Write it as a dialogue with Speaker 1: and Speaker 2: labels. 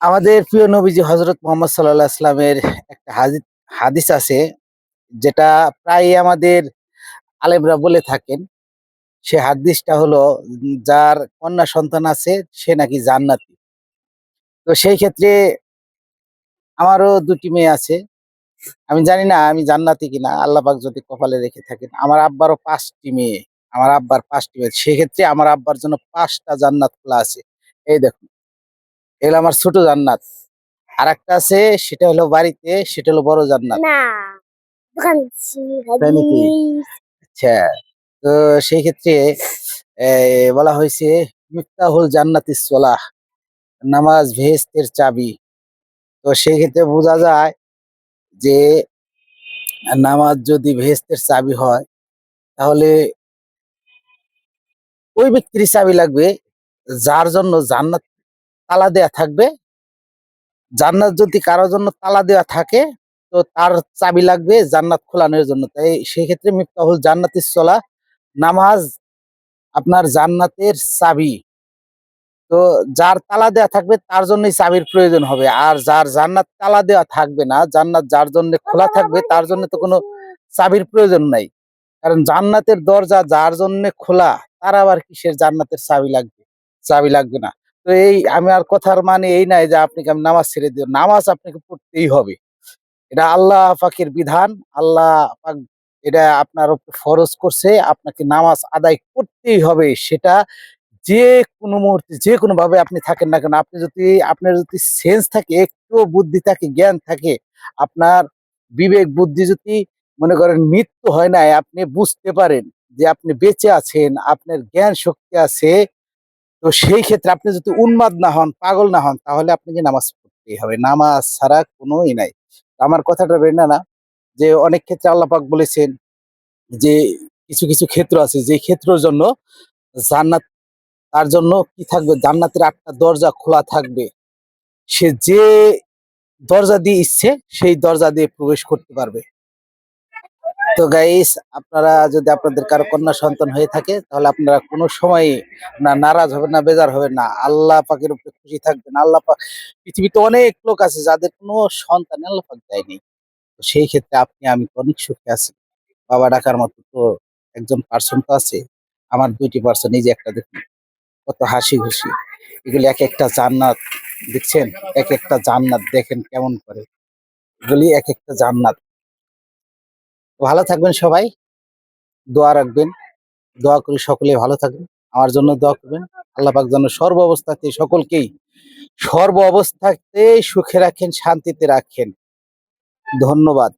Speaker 1: আমাদের প্রিয় নবীজি হযরত মুহাম্মদ সাল্লাল্লাহু আলাইহি সাল্লামের একটা হাদিস আছে, যেটা প্রায়ই আমাদের আলেমরা বলে থাকেন। সে হাদিসটা হলো, যার কন্যা সন্তান আছে সে নাকি জান্নাতি। তো সেই ক্ষেত্রে আমারও ২ টি মেয়ে আছে। আমি জানি না আমি জান্নাতি কিনা। আল্লাহ পাক যদি কপালে রেখে থাকেন। আমার আব্বারও ৫ টি মেয়ে। আমার আব্বার ৫ টি মেয়ে। সেক্ষেত্রে আমার আব্বার জন্য ৫ টা জান্নাত খোলা আছে। এই দেখুন, এগুলো আমার ছোট জান্নাত। আরেকটা আছে, সেটা হলো বাড়িতে, সেটা হলো বড় জান্নাত।
Speaker 2: না, দোকান
Speaker 1: তাই নাকি? আচ্ছা। তো সেই ক্ষেত্রে বলা হয়েছে মিফতাহুল জান্নাতিস সলাহ, নামাজ বেহেশতের চাবি। তো সেই ক্ষেত্রে বোঝা যায় যে নামাজ যদি বেহেশতের চাবি হয়, তাহলে ওই ব্যক্তিরই চাবি লাগবে যার জন্য জান্নাত তালা দেয়া থাকবে। জান্নাত যদি কারো জন্য তালা দেওয়া থাকে, তো তার চাবি লাগবে জান্নাত খোলানোর জন্য। তাই সেই ক্ষেত্রে মিফতাহুল জান্নাতিস সলাহ, নামাজ আপনার জান্নাতের চাবি। তো যার তালা দেয়া থাকবে তার জন্যই চাবির প্রয়োজন হবে। আর যার জান্নাত তালা দেওয়া থাকবে না, জান্নাত যার জন্য খোলা থাকবে তার জন্য তো কোনো চাবির প্রয়োজন নাই। কারণ জান্নাতের দরজা যার জন্যে খোলা, তার আবার কিসের জান্নাতের চাবি লাগবে? চাবি লাগবে না। তো এই আমার কথার মানে এই নাই যে আপনাকে আমি নামাজ ছেড়ে দিও। নামাজ আপনাকে পড়তেই হবে। এটা আল্লাহ পাকের বিধান। আল্লাহ পাক এটা আপনার উপর ফরজ করছে। আপনাকে নামাজ আদায় করতেই হবে। সেটা যেকোনো মুহূর্তে যেকোনোভাবে আপনি থাকেন না কেন, আপনার যদি সেন্স থাকে, একটুও বুদ্ধি থাকে, জ্ঞান থাকে, আপনার বিবেক বুদ্ধি যদি মনে করেন মৃত্যু হয় নাই, আপনি বুঝতে পারেন যে আপনি বেঁচে আছেন, আপনার জ্ঞান শক্তি আছে, তো সেই ক্ষেত্রে আপনি যদি উন্মাদ না হন, পাগল না হন, তাহলে আপনাকে নামাজ পড়তেই হবে। নামাজ ছাড়া কোনো নাই। আমার কথাটা বের না যে অনেক ক্ষেত্রে আল্লাহ পাক বলেছেন যে কিছু ক্ষেত্র আছে যে ক্ষেত্রের জন্য জান্নাত, তার জন্য কি থাকবে? জান্নাতের ৮ টা দরজা খোলা থাকবে। সে যে দরজা দিয়ে ইচ্ছে সেই দরজা দিয়ে প্রবেশ করতে পারবে। তো গাইস, আপনারা যদি আপনাদের কারো কন্যা সন্তান হয়ে থাকে, তাহলে আপনারা কোনো সময়ই নারাজ হবেন না, বেজার হবেন না। আল্লাহ পাকের উপরে খুশি থাকবেন। আল্লাহ পাক, পৃথিবীতে অনেক লোক আছে যাদের কোনো সন্তান আল্লাহ পাক দেয়নি। তো সেই ক্ষেত্রে আপনি আমি তো অনেক সুখে আছি। বাবা ডাকার মতো তো একজন পার্সন তো আছে। আমার ২ টি পার্সন, এই যে একটা দেখুন কত হাসি খুশি। এগুলি একেকটা জান্নাত, দেখছেন? একেকটা জান্নাত দেখেন কেমন করে। এগুলি একেকটা জান্নাত। ভালো থাকবেন সবাই, দোয়া রাখবেন। দোয়া করি সকলেই ভালো থাকবেন। আমার জন্য দোয়া করবেন। আল্লাহ পাক যেন সর্ব অবস্থাতেই সুখে রাখেন, শান্তিতে রাখেন। ধন্যবাদ।